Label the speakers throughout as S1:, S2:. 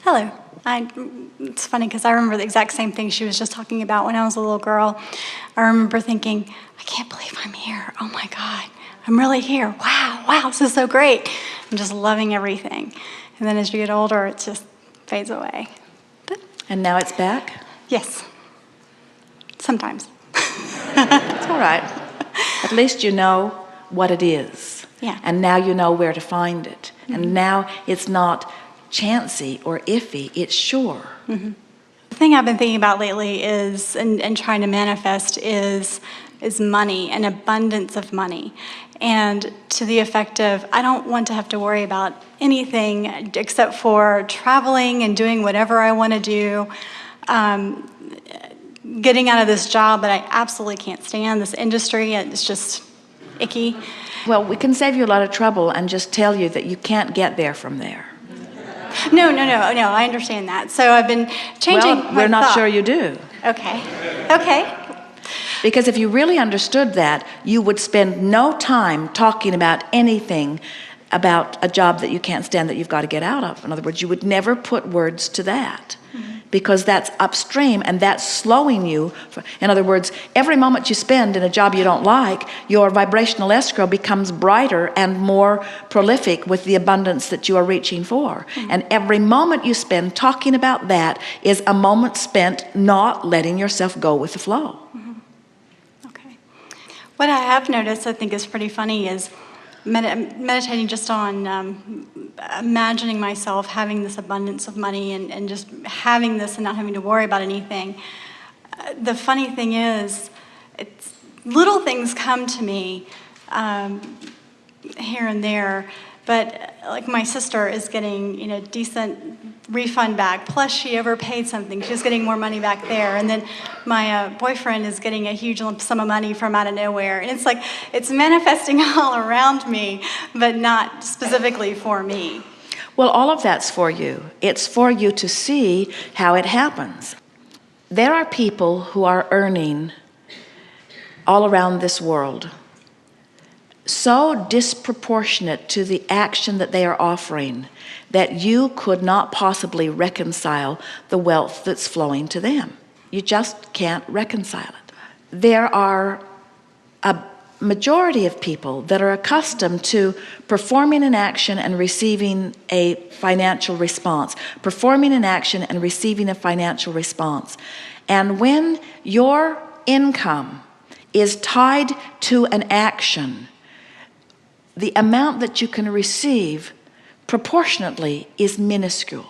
S1: Hello. It's funny because I remember the exact same thing she was just talking about when I was a little girl. I remember thinking, I can't believe I'm here. Oh my God, I'm really here. Wow, this is so great. I'm just loving everything. And then as you get older, it just fades away. But,
S2: and now it's back?
S1: Yes. Sometimes.
S2: It's all right. At least you know what it is.
S1: Yeah.
S2: And now you know where to find it. Mm-hmm. And now it's not chancy or iffy, it's sure.
S1: Mm-hmm. The thing I've been thinking about lately is, and trying to manifest is money, an abundance of money. And to the effect of, I don't want to have to worry about anything except for traveling and doing whatever I want to do, getting out of this job that I absolutely can't stand, this industry, it's just icky.
S2: Well, we can save you a lot of trouble and just tell you that you can't get there from there.
S1: No, I understand that. So I've been changing my
S2: we're not
S1: thought.
S2: sure you do.
S1: Okay.
S2: Because if you really understood that, you would spend no time talking about anything about a job that you can't stand that you've got to get out of. In other words, you would never put words to that. Because that's upstream and that's slowing you. In other words, every moment you spend in a job you don't like, your vibrational escrow becomes brighter and more prolific with the abundance that you are reaching for. And every moment you spend talking about that is a moment spent not letting yourself go with the flow.
S1: Okay. What I have noticed, I think is pretty funny, is meditating just on imagining myself having this abundance of money and just having this and not having to worry about anything. The funny thing is, little things come to me here and there, but like my sister is getting decent refund back, plus she overpaid something, she's getting more money back there, and then my boyfriend is getting a huge lump sum of money from out of nowhere, and it's like it's manifesting all around me, but not specifically for me.
S2: Well, all of that's for you. It's for you to see how it happens. There are people who are earning all around this world so disproportionate to the action that they are offering that you could not possibly reconcile the wealth that's flowing to them. You just can't reconcile it. There are a majority of people that are accustomed to performing an action and receiving a financial response, performing an action and receiving a financial response. And when your income is tied to an action, the amount that you can receive proportionately is minuscule.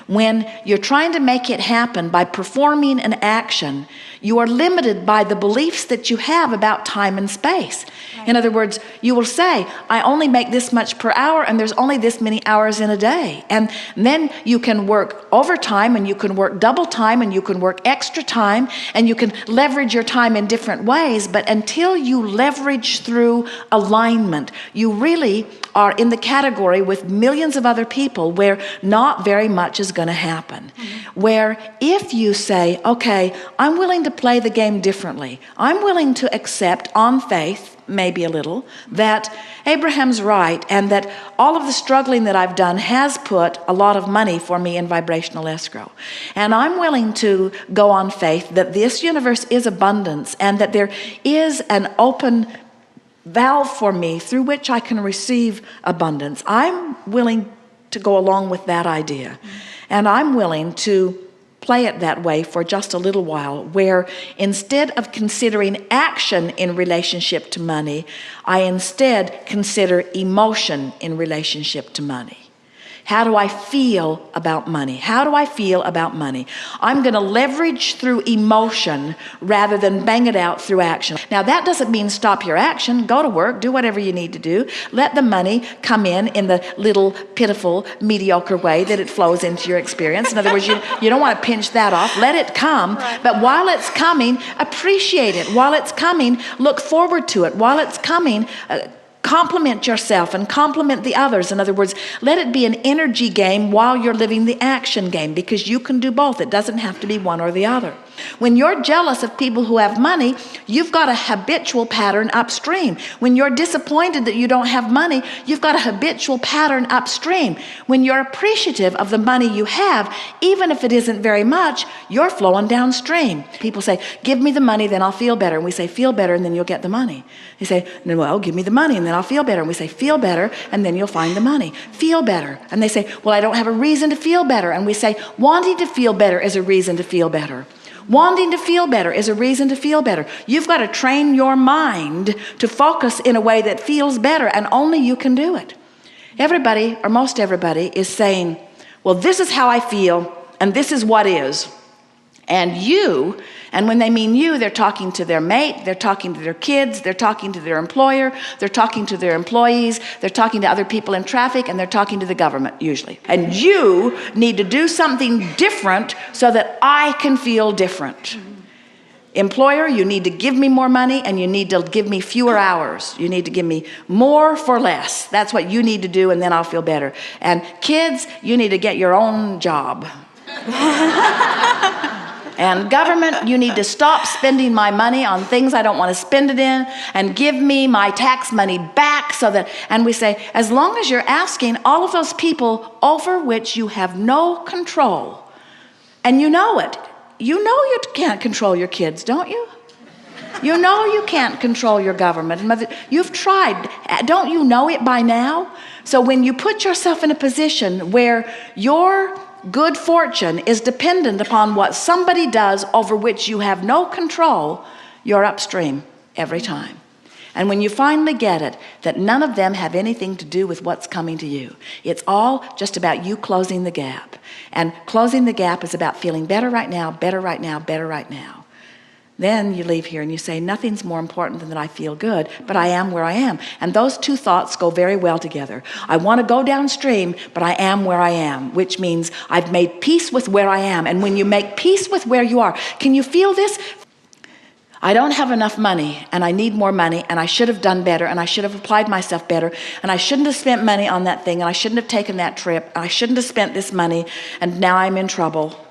S2: When you're trying to make it happen by performing an action, you are limited by the beliefs that you have about time and space. Right. In other words, you will say, I only make this much per hour and there's only this many hours in a day. And then you can work overtime and you can work double time and you can work extra time and you can leverage your time in different ways. But until you leverage through alignment, you really are in the category with millions of other people where not very much is going to happen. Where if you say, okay, I'm willing to play the game differently. I'm willing to accept on faith, maybe a little, that Abraham's right and that all of the struggling that I've done has put a lot of money for me in vibrational escrow. And I'm willing to go on faith that this universe is abundance and that there is an open valve for me through which I can receive abundance. I'm willing to go along with that idea. And I'm willing to play it that way for just a little while, where instead of considering action in relationship to money, I instead consider emotion in relationship to money. How do I feel about money? How do I feel about money? I'm going to leverage through emotion rather than bang it out through action. Now, that doesn't mean stop your action. Go to work. Do whatever you need to do. Let the money come in the little, pitiful, mediocre way that it flows into your experience. In other words, you don't want to pinch that off. Let it come. But while it's coming, appreciate it. While it's coming, look forward to it. While it's coming, compliment yourself and compliment the others. In other words, let it be an energy game while you're living the action game, because you can do both. It doesn't have to be one or the other. When you're jealous of people who have money, you've got a habitual pattern upstream. When you're disappointed that you don't have money, you've got a habitual pattern upstream. When you're appreciative of the money you have, even if it isn't very much, you're flowing downstream. People say, give me the money, then I'll feel better. And we say, feel better, and then you'll get the money. They say, no, well, give me the money, and then I'll feel better. And we say, feel better, and then you'll find the money. Feel better. And they say, well, I don't have a reason to feel better. And we say, wanting to feel better is a reason to feel better. Wanting to feel better is a reason to feel better. You've got to train your mind to focus in a way that feels better, and only you can do it. Everybody, or most everybody, is saying, well, this is how I feel, and this is what is. And you, and when they mean you, they're talking to their mate, they're talking to their kids, they're talking to their employer, they're talking to their employees, they're talking to other people in traffic, and they're talking to the government, usually. And you need to do something different so that I can feel different. Employer, you need to give me more money, and you need to give me fewer hours. You need to give me more for less. That's what you need to do, and then I'll feel better. And kids, you need to get your own job. And government, you need to stop spending my money on things I don't want to spend it in, and give me my tax money back so that, and we say, as long as you're asking all of those people over which you have no control, and you know it, you know you can't control your kids, don't you? You know you can't control your government. You've tried. Don't you know it by now? So when you put yourself in a position where your good fortune is dependent upon what somebody does over which you have no control, you're upstream every time. And when you finally get it, that none of them have anything to do with what's coming to you. It's all just about you closing the gap. And closing the gap is about feeling better right now, better right now, better right now. Then you leave here and you say, nothing's more important than that I feel good, but I am where I am. And those two thoughts go very well together. I want to go downstream, but I am where I am, which means I've made peace with where I am. And when you make peace with where you are, can you feel this? I don't have enough money, and I need more money, and I should have done better, and I should have applied myself better, and I shouldn't have spent money on that thing, and I shouldn't have taken that trip, and I shouldn't have spent this money, and now I'm in trouble.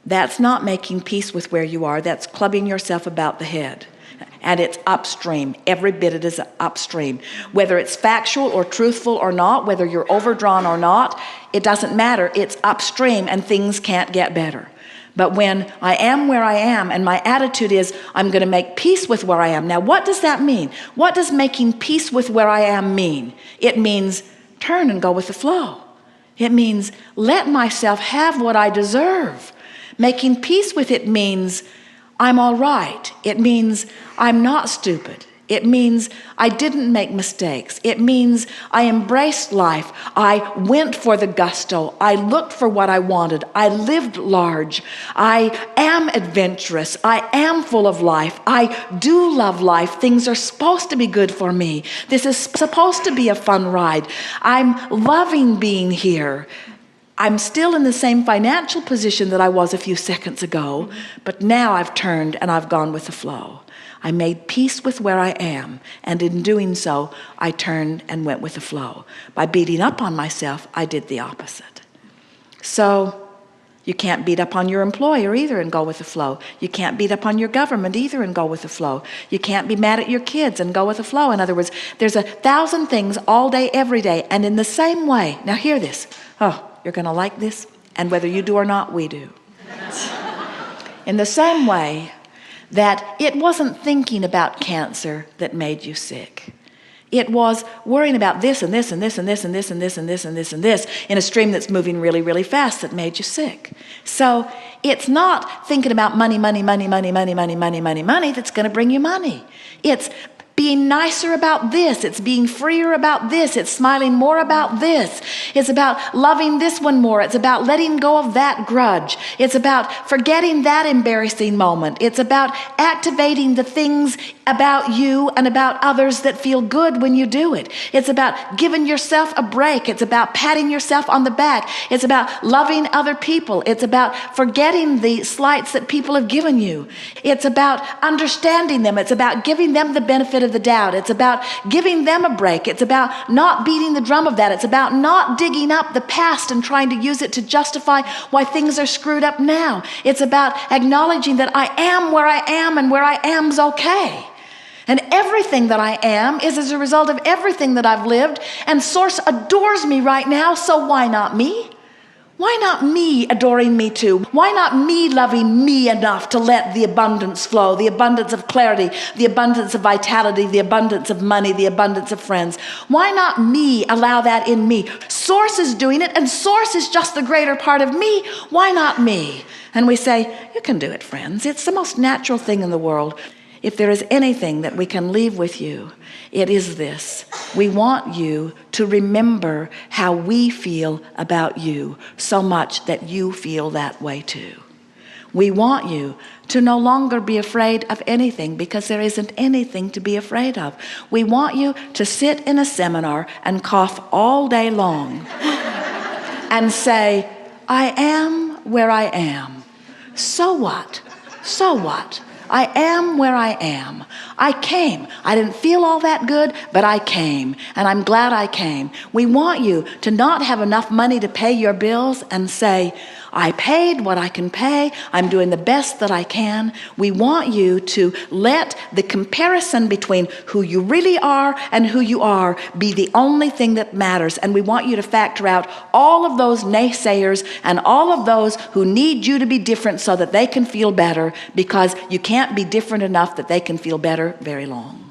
S2: That's not making peace with where you are. That's clubbing yourself about the head. And it's upstream. Every bit it is upstream. Whether it's factual or truthful or not, whether you're overdrawn or not, it doesn't matter. It's upstream, and things can't get better. But when I am where I am, and my attitude is, I'm going to make peace with where I am. Now, what does that mean? What does making peace with where I am mean? It means turn and go with the flow. It means let myself have what I deserve. Making peace with it means I'm all right. It means I'm not stupid. It means I didn't make mistakes. It means I embraced life. I went for the gusto. I looked for what I wanted. I lived large. I am adventurous. I am full of life. I do love life. Things are supposed to be good for me. This is supposed to be a fun ride. I'm loving being here. I'm still in the same financial position that I was a few seconds ago, but now I've turned and I've gone with the flow. I made peace with where I am, and in doing so, I turned and went with the flow. By beating up on myself, I did the opposite. So you can't beat up on your employer either and go with the flow. You can't beat up on your government either and go with the flow. You can't be mad at your kids and go with the flow. In other words, there's 1,000 things all day, every day, and in the same way. Now hear this. Oh, you're going to like this, and whether you do or not, we do. In the same way that it wasn't thinking about cancer that made you sick. It was worrying about this and this and this and this and this and this and this and this and this in a stream that's moving really, really fast that made you sick. So it's not thinking about money, money, money, money, money, money, money, money, money that's going to bring you money. It's being nicer about this. It's being freer about this. It's smiling more about this. It's about loving this one more. It's about letting go of that grudge. It's about forgetting that embarrassing moment. It's about activating the things about you and about others that feel good when you do it. It's about giving yourself a break. It's about patting yourself on the back. It's about loving other people. It's about forgetting the slights that people have given you. It's about understanding them. It's about giving them the benefit of of the doubt. It's about giving them a break. It's about not beating the drum of that. It's about not digging up the past and trying to use it to justify why things are screwed up now. It's about acknowledging that I am where I am and where I am's okay. And everything that I am is as a result of everything that I've lived, and Source adores me right now, so why not me? Why not me adoring me too? Why not me loving me enough to let the abundance flow, the abundance of clarity, the abundance of vitality, the abundance of money, the abundance of friends? Why not me allow that in me? Source is doing it, and Source is just the greater part of me. Why not me? And we say, you can do it, friends. It's the most natural thing in the world. If there is anything that we can leave with you, it is this. We want you to remember how we feel about you so much that you feel that way too. We want you to no longer be afraid of anything, because there isn't anything to be afraid of. We want you to sit in a seminar and cough all day long and say, I am where I am. So what? So what? I am where I am. I came. I didn't feel all that good, but I came, and I'm glad I came. We want you to not have enough money to pay your bills and say, I paid what I can pay. I'm doing the best that I can. We want you to let the comparison between who you really are and who you are be the only thing that matters. And we want you to factor out all of those naysayers and all of those who need you to be different so that they can feel better, because you can't be different enough that they can feel better very long.